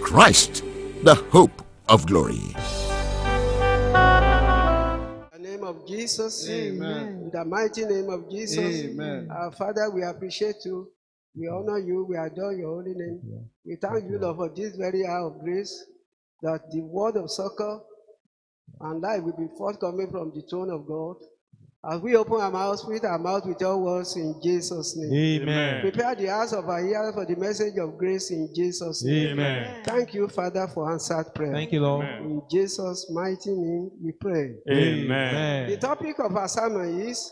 Christ, the hope of glory. In the name of Jesus. Amen. In the mighty name of Jesus. Amen. Our Father, we appreciate you. We honor you. We adore your holy name. We thank you, Lord, for this very hour of grace, that the word of succor and life will be forthcoming from the throne of God. As we open our mouths, fill our mouth with your words in Jesus' name. Amen. Prepare the hearts of our ears for the message of grace in Jesus' name. Amen. Thank you, Father, for answered prayer. Thank you, Lord. In Jesus' mighty name, we pray. Amen. The topic of our sermon is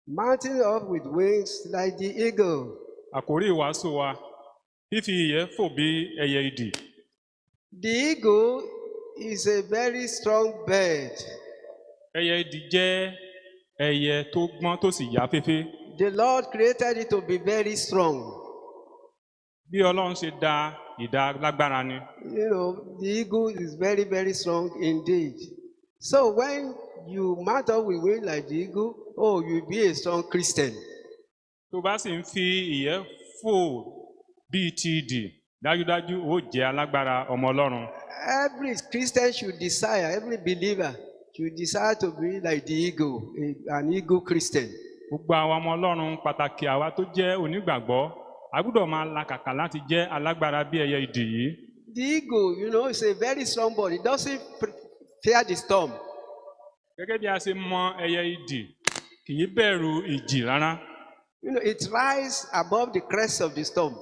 mounting up with wings like the eagle. Àkórí ìwàásù wa fífi ìyẹ́ fò bí ẹyẹ idì. The eagle is a very strong bird. Ẹyẹ idì jẹ́ ẹyẹ tó gbọ́n tó sì yá féfé. The Lord created it to be very strong. Bí Ọlọ́run ṣe dá ìdá lágbára ni. You know, the eagle is very, very strong indeed. So when you mount up with wings like the eagle, oh, you'll be a strong Christian. Tó bá sì ń fi ìyẹ́ fò bíi ti idì, dájúdájú ó jẹ́ alágbára ọmọ Ọlọ́run. Every Christian should desire, every believer should desire to be like the eagle, an eagle Christian. Gbogbo àwọn ọmọ Ọlọ́run pàtàkì àwa tó jẹ́ onígbàgbọ́, a gbọ́dọ̀ máa làkàkà láti jẹ́ alágbára bí ẹyẹ idì yìí. The eagle, you know, is a very strong bird. It doesn't fear the storm. Gẹ́gẹ́ bí a ṣe mọ ẹyẹ idì, kì í bẹ̀rù ìjì rárá. You know, it rises above the crest of the storm.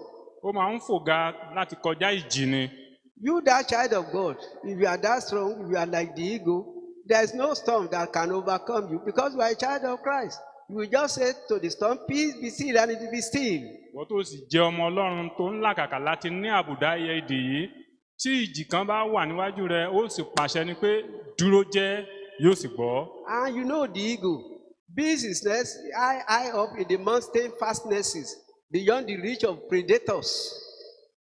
Ó máa ń fò ga láti kọjá ìjì ni. You, that child of God, if you are that strong, if you are like the eagle, there is no storm that can overcome you because you are a child of Christ. You will just say to the storm, peace be still, and it will be still. Wọ́n tó sì jẹ́ ọmọ Ọlọ́run tó ń làkàkà láti ní àbùdá ẹyẹ idì yìí. Tí ìjì kan bá wà níwájú rẹ̀, ó sì pàṣẹ ni pé dúró jẹ́, yóò sì gbọ́. And you know the eagle, bees his nest high up in the mountain fastnesses, beyond the reach of predators.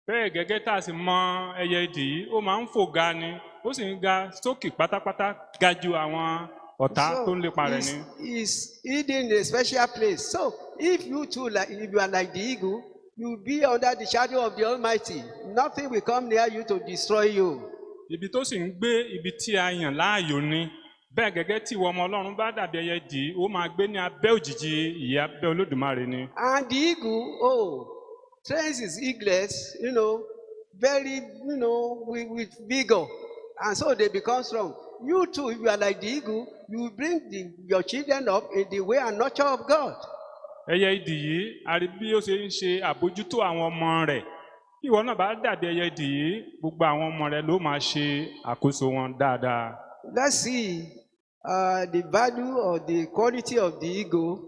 Bẹ́ẹ̀ gẹ́gẹ́ tá a sì mọ ẹyẹ idì yìí, ó máa ń fò ga ni, ó sì ń ga sókè pátápátá ga ju àwọn ọ̀tá tó ń lépa rẹ̀ ni. He's hidden in a special place. So if you too, if you are like the eagle, you will be under the shadow of the Almighty. Nothing will come near you to destroy you. Ibi tó sì ń gbé ibi tí a yàn láàyò ni. Bẹ́ẹ̀ gẹ́gẹ́ tí ìwọ ọmọ Ọlọ́run bá dàbí ẹyẹ idì, ó máa gbé ní abẹ́ òjìji ìyẹ́ abẹ́ Olódùmarè ni. And the eagle, trains his eaglets, very, with vigor. And so they become strong. You too, if you are like the eagle, you will bring your children up in the way and nurture of God. Ẹyẹ idì yìí, a rí bí ó ṣe ń ṣe àbójútó àwọn ọmọ rẹ̀. Bí ìwọ náà bá dàbí ẹyẹ idì yìí, gbogbo àwọn ọmọ rẹ̀ ló máa ṣe àkóso wọn dáadáa. Let's see the value or the quality of the eagle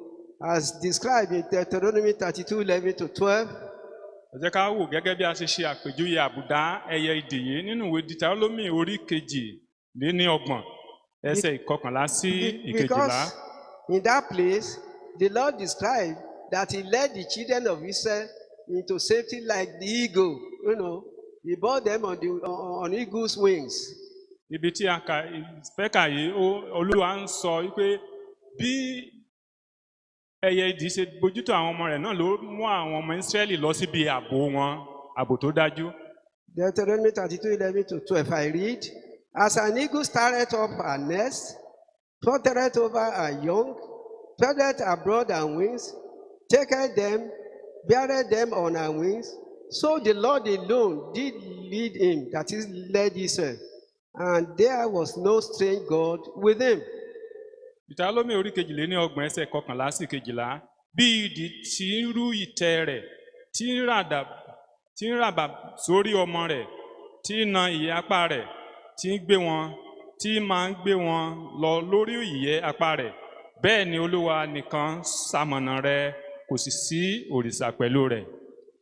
as described in Deuteronomy 32:11-12. Ẹ jẹ́ ká wò gẹ́gẹ́ bí a ṣe ṣe àpèjúwe àbùdá ẹyẹ idì yìí nínú ìwé Deuteronomy orí 2:30 ẹsẹ̀ 11 sí 12. Because in that place, the Lord described that he led the children of Israel into safety like the eagle. He brought them on eagle's wings. Ibi tí a fẹ́ kà yìí, Olúwa ń sọ wípé bí ẹyẹ idì ṣe bójútó àwọn ọmọ rẹ̀ náà ló mú àwọn ọmọ Ísírẹ́lì lọ síbi ààbò wọn, ààbò tó dájú. Deuteronomy 32:11-12, I read, as an eagle started up her nest, fluttered over her young, spread abroad her wings, taketh them, beareth them on her wings, so the Lord alone did lead him, that is, led Israel, and there was no strange God with him. Deuteronomy orí 2:30 ẹsẹ̀ 11 sí 12. Bí idì tí ń rú ìtẹ́ rẹ̀, tí ń ràbà sórí ọmọ rẹ̀, tí ń na ìyẹ́ apá rẹ̀, tí ń gbé wọn, tí máa ń gbé wọn lọ lórí ìyẹ́ apá rẹ̀. Bẹ́ẹ̀ ni Olúwa nìkan ṣamọ̀nà rẹ̀, kò sì sí òrìṣà pẹ̀lú rẹ̀.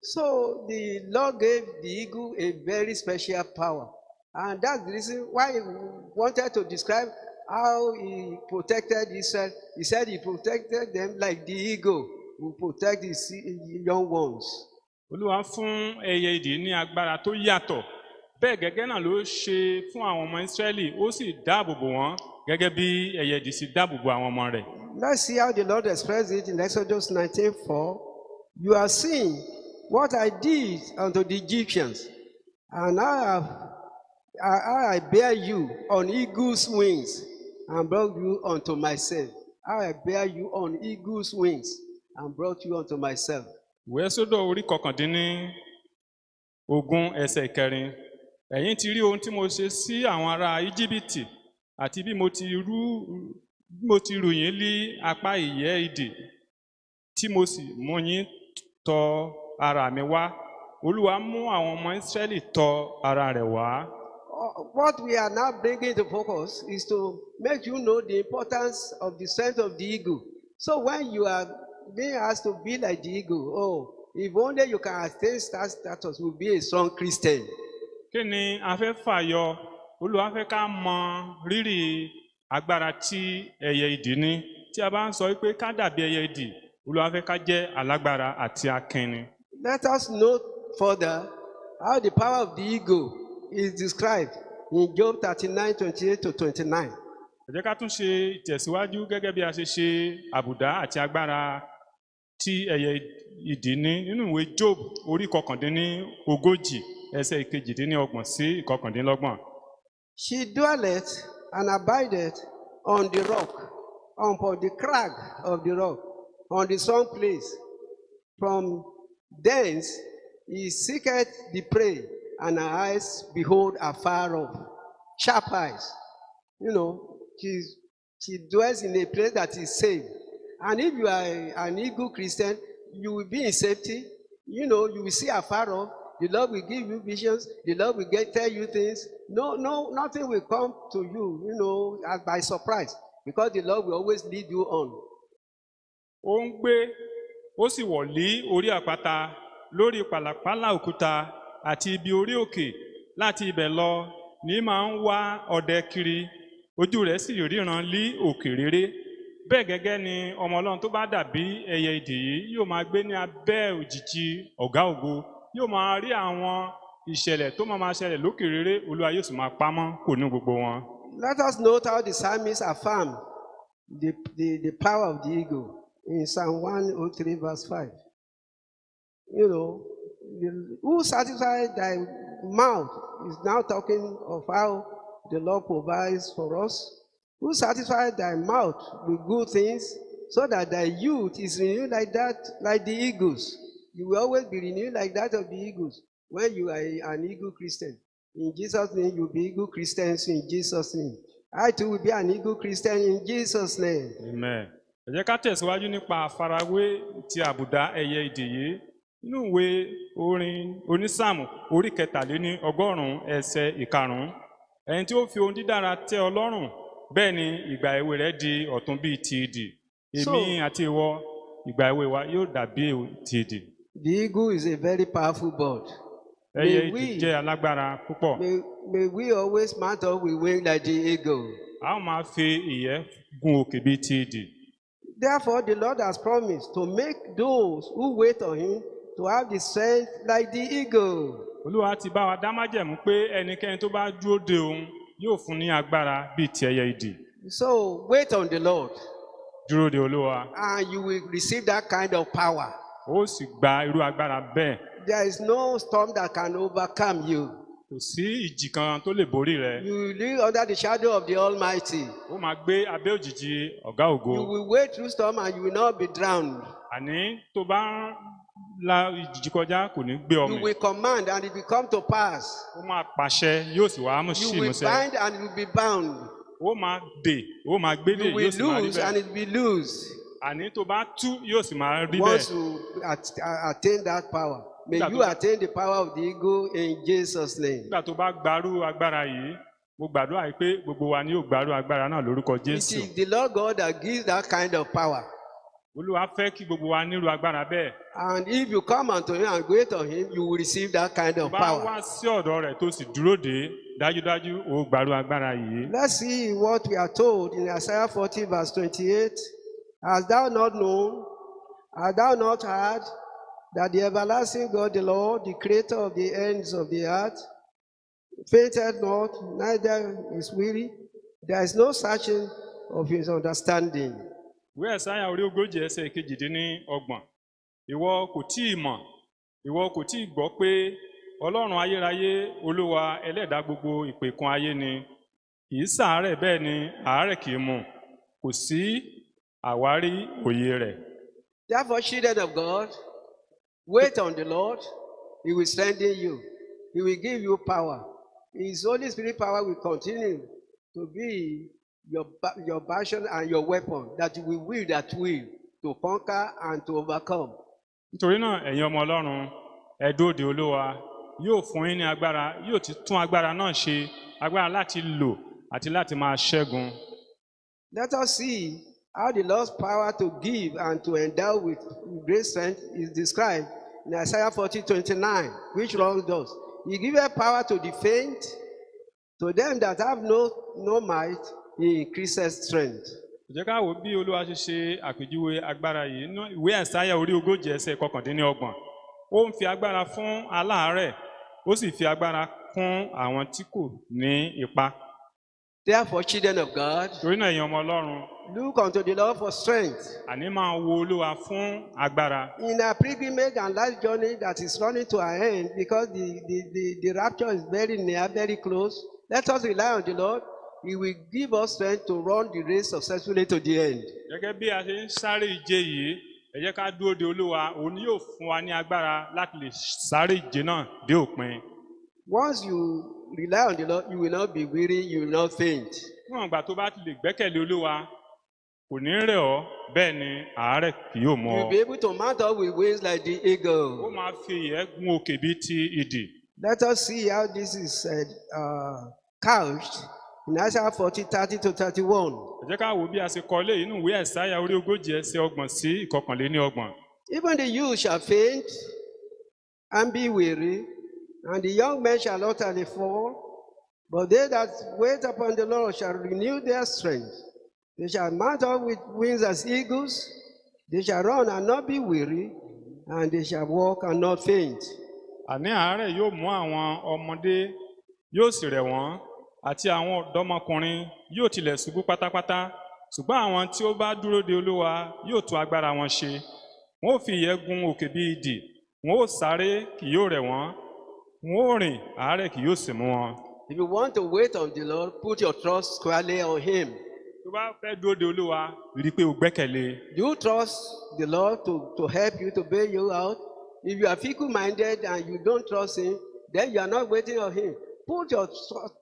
So the Lord gave the eagle a very special power. And that's the reason why he wanted to describe how he protected Israel. He said he protected them like the eagle will protect his young ones. Olúwa fún ẹyẹ idì ní agbára tó yàtọ̀. Bẹ́ẹ̀ gẹ́gẹ́ náà ló ṣe fún àwọn ọmọ Ísírẹ́lì, ó sì dáàbò bò wọ́n gẹ́gẹ́ bí ẹyẹ idì sì dáàbò bò àwọn ọmọ rẹ̀. Let's see how the Lord expressed it in Exodus 19:4. You are seeing what I did unto the Egyptians, And I bear you on eagle's wings and brought you unto myself. I bear you on eagle's wings and brought you unto myself. Ìwé Ẹ́sódò orí kọkàndínní ogún ẹsẹ̀ ìkẹrin. Ẹ̀yin ti rí ohun tí mo ṣe sí àwọn ará Íjíbítì àti bí mo ti rù yín lí apá ìyẹ́ idì tí mo sì mú yín tọ ara mi wá. Olúwa mú àwọn ọmọ Ísírẹ́lì tọ ara rẹ̀ wá. What we are now bringing to focus is to make you know the importance of the strength of the eagle. So when you are being asked to be like the eagle, oh, if only you can attain that status, you will be a strong Christian. Kí ni a fẹ́ fàyọ? Olúwa fẹ́ ká mọ rírì agbára tí ẹyẹ idì ní. Tí a bá ń sọ pé ká dàbí ẹyẹ idì, Olúwa fẹ́ ká jẹ́ alágbára àti akínni. Let us note further how the power of the eagle is described in Job 39:28-29. Ẹ jẹ́ ká tún ṣe ìtẹ̀síwájú gẹ́gẹ́ bí a ṣe ṣe àbùdá àti agbára tí ẹyẹ idì ní nínú ìwé Job orí kọkàndínlógójì ẹsẹ̀ ìkejìdínlọ́gbọ̀n sí ìkọkàndínlọ́gbọ̀n. She dwelleth and abideth on the rock, upon the crag of the rock, on the strong place. From thence he seeketh the prey, and her eyes behold afar off. Sharp eyes. You know, she dwells in a place that is safe. And if you are an eagle Christian, you will be in safety. You know, you will see afar off. The Lord will give you visions. The Lord will tell you things. Nothing will come to you, you know, as by surprise, because the Lord will always lead you on. Ó ń gbé, ó sì wọ̀ lé orí àpáta, lórí pàlàpálá òkúta àti ibi orí òkè. Láti ibẹ̀ lọ ní máa ń wá ọdẹ kiri. Ojú rẹ̀ sì ríran lí òkè réré. Bẹ́ẹ̀ gẹ́gẹ́ ni ọmọ Ọlọ́run tó bá dàbí ẹyẹ idì yìí yóò máa gbé ní abẹ́ òjìji ọ̀gá ògo. Yóò máa rí àwọn ìṣẹ̀lẹ̀ tó máa ṣẹlẹ̀ lókè réré. Olúwa yóò sì máa pamọ́ kò ní gbogbo wọn. Let us note how the psalmist affirmed the power of the eagle in Psalm 103:5. You know, who satisfied thy mouth is now talking of how the Lord provides for us. Who satisfied thy mouth with good things, so that thy youth is renewed like that, like the eagles. You will always be renewed like that of the eagles when you are an eagle Christian. In Jesus' name, you will be eagle Christians in Jesus' name. I too will be an eagle Christian in Jesus' name. Amen. Ẹ jẹ́ ká tẹ̀síwájú nípa àfarawé ti àbùdá ẹyẹ idì yìí. Nínú ìwé orin onísáàmù orí kẹtàléní ọgọ́rùn-ún ẹsẹ̀ ìkarùn-ún. Ẹni tí ó fi ohun dídára tẹ́ ọ lọ́rùn, bẹ́ẹ̀ ni ìgbà èwe rẹ̀ di ọ̀tun bíi ti idì. Èmi àti ìwọ, ìgbà èwe wa yóò dàbí ti idì. The eagle is a very powerful bird. Ẹyẹ idì jẹ́ alágbára púpọ̀. May we always mount up with wings like the eagle. A ó máa fi ìyẹ́ gun òkè bíi ti idì. Therefore, the Lord has promised to make those who wait on him to have the strength like the eagle. Olúwa ti bá wa dá májẹ̀mú pé ẹnikẹ́ni tó bá dúró de òun yóò fún ní agbára bíi ti ẹyẹ idì. So wait on the Lord. Dúró de Olúwa. And you will receive that kind of power. Ó sì gba irú agbára bẹ́ẹ̀. There is no storm that can overcome you. Kò sí ìjì kan tó lè borí rẹ. You will live under the shadow of the Almighty. Ó máa gbé abẹ́ òjìji ọ̀gá ògo. You will wade through storm and you will not be drowned. Àní tó bá la ìjì kọjá kò ní gbé ọmọ. You will command and it will come to pass. Ó máa pàṣẹ yóò sì wá mú sí You will ìmúṣẹ. bind and it will be bound. Ó máa dè, ó máa gbélé You yóò sì máa will rí lose and bẹ́ẹ̀. it will be loose. Àní tó bá tú yóò sì máa rí Once bẹ́ẹ̀. you attain that power, may Nígbà you tó bá- attain the power of the eagle in Jesus' name. Nígbà tó bá gbarú agbára yìí, mo gbàdúrà yìí pé gbogbo wa ni yóò gbarú agbára náà lórúkọ It Jésù. is the Lord God that gives that kind of power. Olúwa fẹ́ kí gbogbo wa nírú agbára bẹ́ẹ̀. And if you come unto him and wait on him, you will receive that kind Tó of bá power. wá sí ọ̀dọ̀ rẹ̀ tó sì dúró dé, dájúdájú ó gbarú agbára yìí. Let's see what we are told in Isaiah 40:28. Hast thou not known, hast thou not heard, that the everlasting God, the Lord, the creator of the ends of the earth, fainted not, neither is weary. There is no searching of his understanding. Ìwé Ẹ̀sáyà orí ogójì ẹsẹ̀ kejìdínlọ́gbọ̀n. Ìwọ kò tí ì mọ̀, ìwọ kò tí ì gbọ́ pé ọlọ́run ayérayé olúwa ẹlẹ́dàá gbogbo ìpẹ̀kun ayé ni kì í ṣàárẹ̀ bẹ́ẹ̀ ni àárẹ̀ kì í mú kò sí àwárí òye rẹ̀. Therefore, children of God, wait on the Lord. He will strengthen you. He will give you power. His Holy Spirit power will continue to be your passion and your weapon that you will wield at will to conquer and to overcome. Nítorí náà ẹ̀yin ọmọ ọlọ́run ẹ dúró de olúwa yóò fún yín ní agbára yóò ti tún agbára náà ṣe agbára láti lò àti láti máa ṣẹ́gun. Let us see how the Lord's power to give and to endow with great strength is described in Isaiah 40:29, which Lord does. He giveth power to the faint, to them that have no might, he increases strength. Jẹ́ ká wò bí olúwa ṣe ṣe àpèjúwe agbára yìí ní ìwé Àìsáyà orí 40:29. Ó ń fi agbára fún aláàárẹ̀ ó sì fi agbára kún àwọn tí kò ní ipá. Therefore, children of God, Torí náà ẹ̀yin ọmọ ọlọ́run look unto the Lord for strength. àní máa wo olúwa fún agbára. In our pilgrimage and life journey that is running to our end, because the rapture is very near, very close, let us rely on the Lord. He will give us strength to run the race successfully to the end. Gẹ́gẹ́ bí a ṣe ń sáré ìje yìí ẹ jẹ́ ká dúró de olúwa òun yóò fún wa ní agbára láti lè sáré ìje náà dé òpin. Once you rely on the Lord, you will not be weary, you will not faint. Níwọ̀n ìgbà tó bá ti lè gbẹ́kẹ̀lé olúwa kò ní rẹ̀ ọ́ bẹ́ẹ̀ ni àárẹ̀ kì yóò mú You'll ọ. be able to mount up with wings like the Ó eagle. máa fi ìyẹ́ gun òkè bíi ti idì. Let us see how this is couched in Isaiah 40:30-31. Ẹ jẹ́ ká wo bí a ṣe kọ ilé inú ìwé Àìsáyà orí 40 sí 31. Even the youth shall faint and be weary, and the young men shall utterly fall. But they that wait upon the Lord shall renew their strength. They shall mount up with wings as eagles. They shall run and not be weary, and they shall walk and not faint. Àní àárẹ̀ yóò mú àwọn ọmọdé yóò sì rẹ̀ wọ́n àti àwọn ọ̀dọ́mọkùnrin yóò tilẹ̀ ṣubú pátápátá ṣùgbọ́n àwọn tí ó bá dúró de olúwa yóò tún agbára wọn ṣe. Wọ́n ó fi ìyẹ́ gun òkè bí idì, wọ́n ó sáré kì yóò rẹ̀ wọ́n, wọ́n ó rìn àárẹ̀ kì yóò sì mú wọn. If you want to wait on the Lord, put your trust squarely on Him. Tó bá fẹ́ dúró de olúwa rí i pé o gbẹ́kẹ̀lé. Do you trust the Lord to help you, to bail you out? If you are fickle-minded and you don't trust Him, then you are not waiting on Him. Put your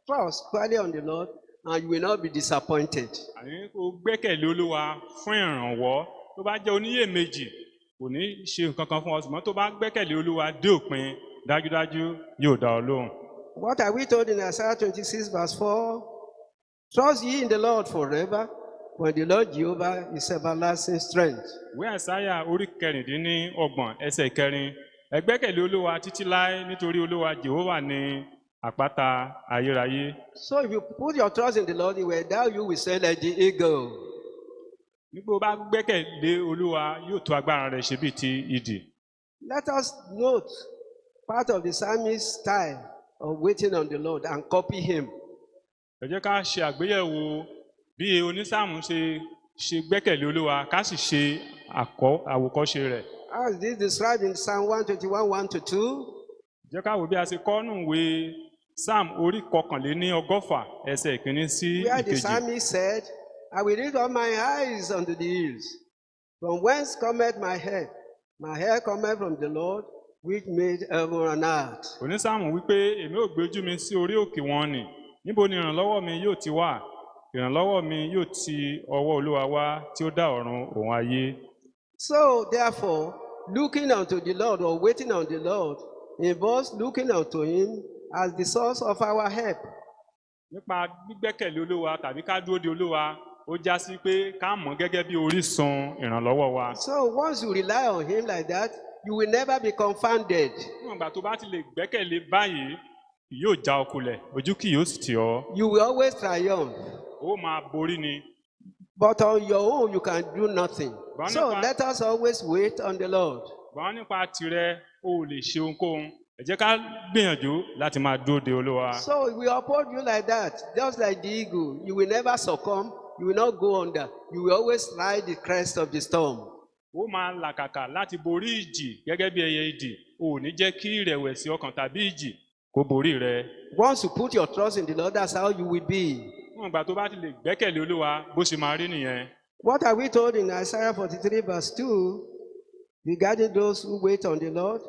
trust squarely on the Lord, and you will not be disappointed. Àní kó gbẹ́kẹ̀lé olúwa fún ìrànwọ́ tó bá jẹ́ oníyèméjì kò ní ṣe nǹkan kan fún ọ ṣùgbọ́n tó bá gbẹ́kẹ̀lé olúwa dé òpin dájúdájú yóò dá ọ lóhùn. What are we told in Isaiah 26:4? Trust ye in the Lord forever, for the Lord Jehovah is everlasting strength. Ìwé Àìsáyà orí 30 ẹ gbẹ́kẹ̀lé olúwa títí láé nítorí olúwa Jèhófà ni àpáta ayérayé. So if you put your trust in the Lord, He will endow you with strength like the eagle. Nígbà bá gbẹ́kẹ̀lé olúwa yóò tó agbára rẹ̀ ṣe bíi ti idì. Let us note part of the psalmist's style of waiting on the Lord and copy him. Ẹ jẹ́ ká ṣe àgbéyẹ̀wò bí onísáàmù ṣe gbẹ́kẹ̀lé olúwa ká sì ṣe àwòkọ́ṣe rẹ̀. How is this described in Psalm 121:1-2? Jẹ́ ká wò bí a ṣe kọ nínú ìwé Psalm orí 1 ẹsẹ̀ 1 sí Where the 2. psalmist said, I will lift up my eyes unto the hills. From whence cometh my help? My help cometh from the Lord, which made heaven and earth. Onísáàmù wípé èmi ò gbé ojú mi sí orí òkè wọn nì. Níbo ni ìrànlọ́wọ́ mi yóò ti wà? Ìrànlọ́wọ́ mi yóò ti ọwọ́ olúwa wá tí ó dá ọ̀run òun ayé. So therefore, looking unto the Lord or waiting on the Lord involves looking unto Him as the source of our help. Nípa gbígbẹ́kẹ̀lé olúwa tàbí ká dúró de olúwa ó já sí pé ká mọ̀ gẹ́gẹ́ bí orísun ìrànlọ́wọ́ wa. So once you rely on Him like that, you will never be confounded. Níwọ̀n ìgbà tó bá ti lè gbẹ́kẹ̀lé báyìí kì yóò já ọ kulẹ̀ ojú kì yóò sì tì ọ́. You will always triumph. Ó máa borí ni. But on your own, you can do nothing. But So nípa- let us always wait on the Lord. Gbọ́n nípa tirẹ̀ o ò lè ṣe ohunkóhun. Ẹ jẹ́ ká gbìyànjú láti máa dúró de olúwa. So we uphold you like that, just like the eagle. You will never succumb. You will not go under. You will always ride the crest of the storm. ó máa làkàkà láti borí ìjì gẹ́gẹ́ bí ẹyẹ idì. O ò ní jẹ́ kí ìrẹ̀wẹ̀sì ọkàn tàbí ìjì kó borí rẹ. Once you put your trust in the Lord, that's how you will be. Níwọ̀n ìgbà tó bá ti lè gbẹ́kẹ̀lé Olúwa, bó ṣe máa rí nìyẹn. What are we told in Isaiah 43 verse 2 regarding those who wait on the Lord?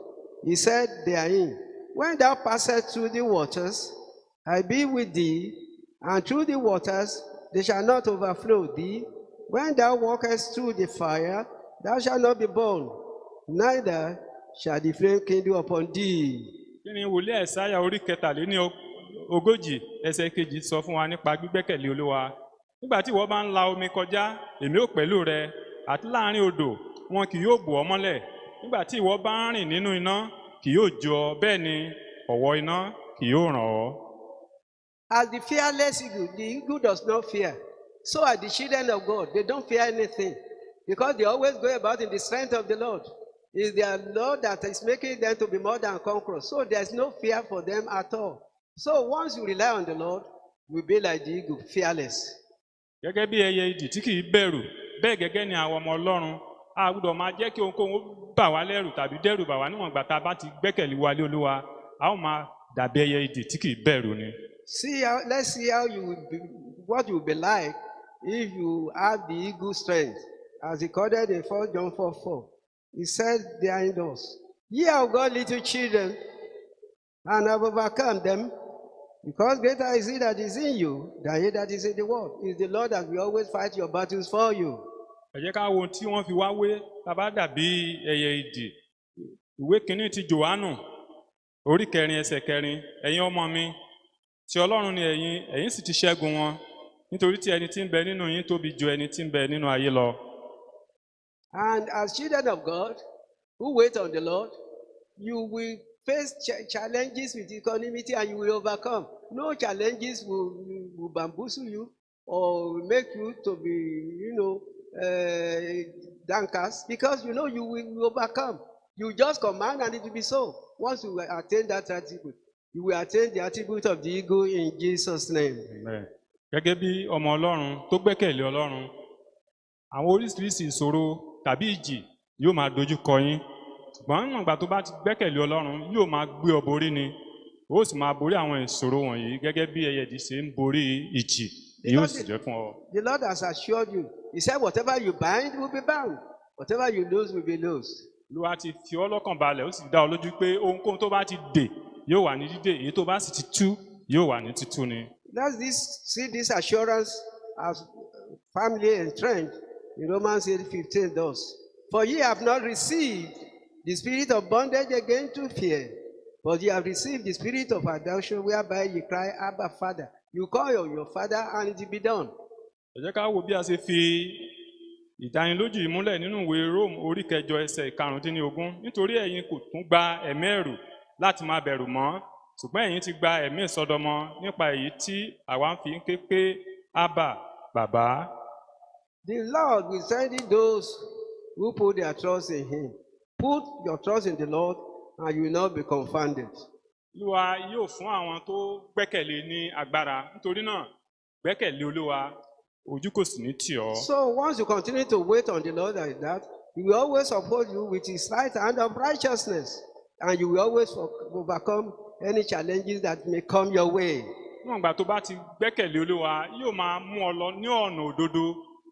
He said therein, when thou passest through the waters, I be with thee, and through the waters they shall not overflow thee. When thou walkest through the fire, thou shalt not be burned, neither shall the flame kindle upon thee. Kí ni wòlíì Àìsáyà orí kẹtàléní ogójì ẹsẹ̀ kejì sọ fún wa nípa gbígbẹ́kẹ̀lé Olúwa? Nígbà tí ìwọ bá ń la omi kọjá, èmi ò pẹ̀lú rẹ, àti láàrin odò, wọn kì yóò bò ọ́ mọ́lẹ̀. Nígbà tí ìwọ bá ń rìn nínú iná, kì yóò jó ọ, bẹ́ẹ̀ ni ọ̀wọ́ iná kì yóò ràn ọ́. As the fearless eagle, the eagle does not fear. So are the children of God. They don't fear anything because they always go about in the strength of the Lord. It's their Lord that is making them to be more than conquerors. So there's no fear for them at all. So once you rely on the Lord, you'll be like the eagle, fearless. Gẹ́gẹ́ bí ẹyẹ idì tí kì í bẹ̀rù, bẹ́ẹ̀ gẹ́gẹ́ ni àwọn ọmọ Ọlọ́run. A gbọ́dọ̀ máa jẹ́ kí ohunkóhun bà wá lẹ́rù tàbí dẹ́rù bà wá níwọ̀n ìgbà tá a bá ti gbẹ́kẹ̀lé wa lé Olúwa. A ó máa dàbí ẹyẹ idì tí kì í bẹ̀rù ni. Let's see how you will be, what you will be like if you have the eagle strength. As recorded in 1 John 4:4. He said behind us, ye have got little children, and have overcome them, because greater is he that is in you than he that is in the world. It's the Lord that will always fight your battles for you. Ẹ jẹ́ ká wo ohun tí wọ́n fi wá wé tá a bá dàbí ẹyẹ idì. Ìwé kìíní ti Jòhánù orí 4 ẹsẹ̀ 4. Ẹ̀yin ọmọ mi, ti Ọlọ́run ni ẹ̀yin sì ti ṣẹ́gun wọn, nítorí tí ẹni tí ń bẹ nínú yín tóbi ju ẹni tí ń bẹ nínú ayé lọ. And as children of God who wait on the Lord, you will face challenges with equanimity and you will overcome. No challenges will bamboozle you or make you to be, downcast, because you know you will overcome. You just command and it will be so. Once you attain that attribute, you will attain the attribute of the eagle in Jesus' name. Amen. Gẹ́gẹ́ bí ọmọ Ọlọ́run tó gbẹ́kẹ̀lé Ọlọ́run, àwọn oríṣiríṣi ìṣòro tàbí ìjì yóò máa dojú kọ yín. Ṣùgbọ́n níwọ̀n ìgbà tó bá ti gbẹ́kẹ̀lé Ọlọ́run yóò máa gbé ọ borí ni. Ó sì máa borí àwọn ìṣòro wọ̀nyí gẹ́gẹ́ bí ẹyẹ idì ṣe ń borí ìjì. Yóò sì jẹ́ fún ọ. The Lord has assured you. He said, whatever you bind will be bound. Whatever you lose will be loosed. Olúwa ti fi ọ́ lọ́kàn balẹ̀, ó sì dá ọ lójú pé ohunkóhun tó bá ti dè yóò wà ní dídè, èyí tó bá sì ti tú yóò wà ní títú ni. See this assurance as family entrenched in Romans 8:15 does. For ye have not received the spirit of bondage again to fear, but ye have received the spirit of adoption, whereby ye cry, Abba, Father. You call your Father, and it will be done. Ẹ jẹ́ ká wo bí a ṣe fi ìdánilójú yìí múlẹ̀ nínú ìwé Róòmù orí 8 ẹsẹ̀ 15. Nítorí ẹ̀yin kò tún gba ẹ̀mí ẹ̀rù láti máa bẹ̀rù mọ́, ṣùgbọ́n ẹ̀yin ti gba ẹ̀mí ìsọdọmọ nípa èyí tí àwa ń fi ń ké pé Abba, Bàbá. The Lord will send in those who put their trust in him. Put your trust in the Lord, and you will not be confounded. Olúwa yóò fún àwọn tó gbẹ́kẹ̀lé ní agbára. Nítorí náà, gbẹ́kẹ̀lé Olúwa, ojú kò sì ní tì ọ́. So once you continue to wait on the Lord like that, he will always uphold you with his right hand of righteousness, and you will always overcome any challenges that may come your way. Níwọ̀n ìgbà tó bá ti gbẹ́kẹ̀lé Olúwa, yóò máa mú ọ lọ ní ọ̀nà òdodo,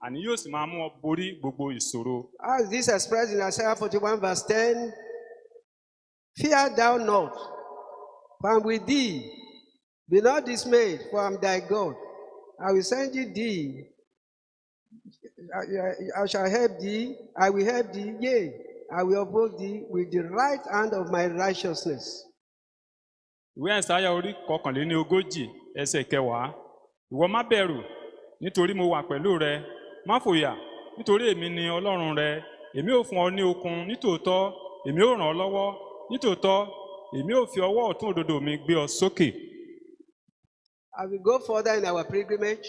àní yóò sì máa mú ọ borí gbogbo ìṣòro. As this expressed in Isaiah 41 verse 10, fear thou not, for I am with thee. Be not dismayed, for I am thy God. I will send thee. I shall help thee. I will help thee. Yea, I will uphold thee with the right hand of my righteousness. Ìwé Àìsáyà orí 41 ẹsẹ̀ 10. Ìwọ má bẹ̀rù, nítorí mo wà pẹ̀lú rẹ. Má fòyà, nítorí èmi ni Ọlọ́run rẹ. Èmi ò fún ọ ní okun, nítòótọ́, èmi ò ràn ọ́ lọ́wọ́, nítòótọ́, èmi ò fi ọwọ́ ọ̀tún òdodo mi gbé ọ sókè. As we go further in our pilgrimage,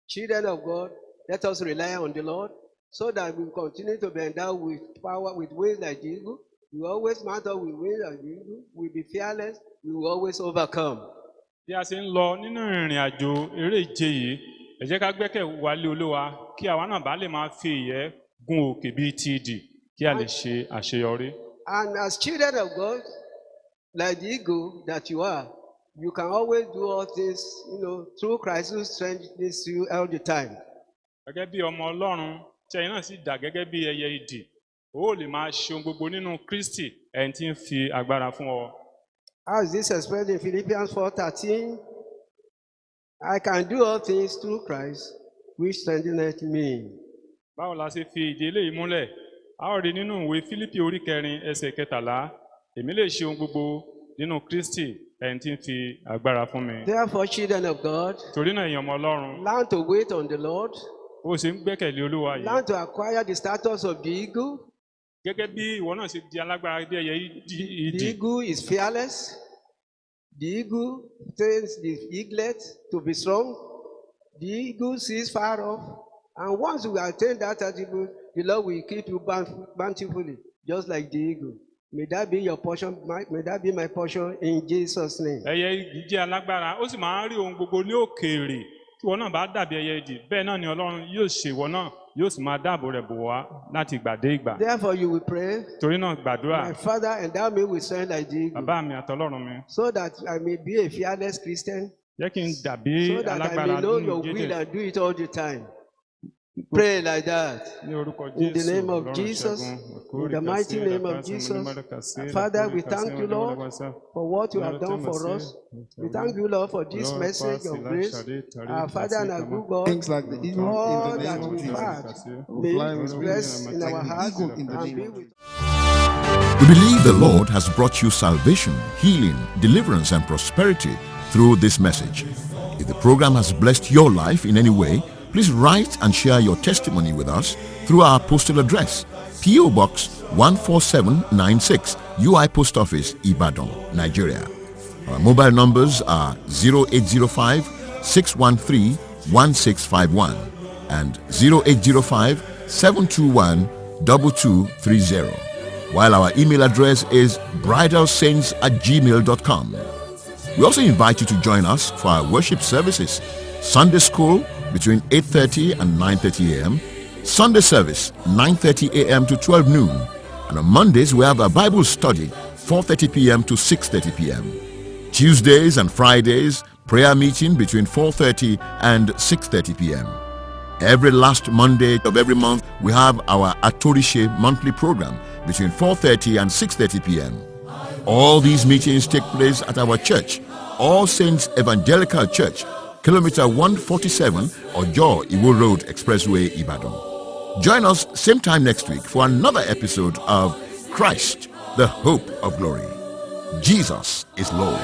children of God, let us rely on the Lord so that we continue to be endowed with power, with wings like the eagle. We will always mount up with wings like the eagle. We will be fearless. We will always overcome. Bí a ṣe ń lọ nínú ìrìn àjò eré ìje yìí, ẹ jẹ́ ká gbẹ́kẹ̀ wálé Olúwa kí àwa náà bá lè máa fi ìyẹ́ gun òkè bíi ti idì kí a lè ṣe àṣeyọrí. And as children of God, like the eagle that you are, you can always do all things, through Christ who strengthens you all the time. Gẹ́gẹ́ bí ọmọ Ọlọ́run tí ẹ̀yin náà sì dà gẹ́gẹ́ bí ẹyẹ idì, ó lè máa ṣe ohun gbogbo nínú Kristi ẹni tí ń fi agbára fún ọ. How is this expressed in Philippians 4:13? I can do all things through Christ which strengtheneth me. Báwo la ṣe fi ìdí eléyìí múlẹ̀? A ó rí nínú ìwé Fílípì orí 4 ẹsẹ̀ 13, èmi lè ṣe ohun gbogbo nínú Kristi ẹni tí ń fi agbára fún mi. Therefore, children of God, Torí náà èèyàn ọmọ Ọlọ́run, learn to wait on the Lord, ó sì ń gbẹ́kẹ̀lé Olúwa yìí. learn to acquire the status of the eagle. Gẹ́gẹ́ bí ìwọ náà ṣe di alágbára bí ẹyẹ The idì, eagle is fearless. The eagle trains the eaglet to be strong. The eagle sees far off. And once you attain that attribute, the Lord will keep you bountifully, just like the eagle. May that be your portion. May that be my portion in Jesus' name. ẹyẹ idì jẹ́ alágbára, ó sì máa ń rí ohun gbogbo ní òkèèrè. Tí ìwọ náà bá dàbí ẹyẹ idì, bẹ́ẹ̀ náà ni Ọlọ́run yóò ṣe ìwọ náà, yóò sì máa dáàbò rẹ̀ bò wá láti ìgbà dé ìgbà. Therefore, you will pray, Torí náà gbàdúrà, my Father, endow me with strength like the eagle, bàbá mi àtọlọ́run mi, so that I may be a fearless Christian, jẹ́ kí n dàbí so that I alágbára may know nínú your will Jésù. and do it all the time. Pray like that. Ní orúkọ In the Jésù, name of Ọlọ́run Jesus, ṣẹ́gun, in the mighty name of Jesus, Father, we thank you, Lord, for what you have done for us. We thank you, Lord, for this message of grace. Our Father and our good God, Things like the eagle all in the that name of we've Jesus. had, We may fly it with rest wings in our like the hearts eagle in the and name be of with We believe the Lord has brought you salvation, healing, deliverance, and prosperity through this message. If the program has blessed your life in any way, please write and share your testimony with us through our postal address, P.O. Box 14796, UI Post Office, Ibadan, Nigeria. Our mobile numbers are 0805 613 1651 and 0805 721 2230. While our email address is bridalsaints@gmail.com. We also invite you to join us for our worship services, Sunday school between 8:30 and 9:30 a.m., Sunday service 9:30 a.m. to 12 noon, and on Mondays we have a Bible study 4:30 p.m. to 6:30 p.m. Tuesdays and Fridays, prayer meeting between 4:30 and 6:30 p.m. Every last Monday of every month, we have our Atorishe monthly program between 4:30 and 6:30 p.m. All these meetings take place at our church, All Saints Evangelical Church, Kilometer 147, Ojo Iwo Road Expressway, Ibadan. Join us same time next week for another episode of Christ, the Hope of Glory. Jesus is Lord.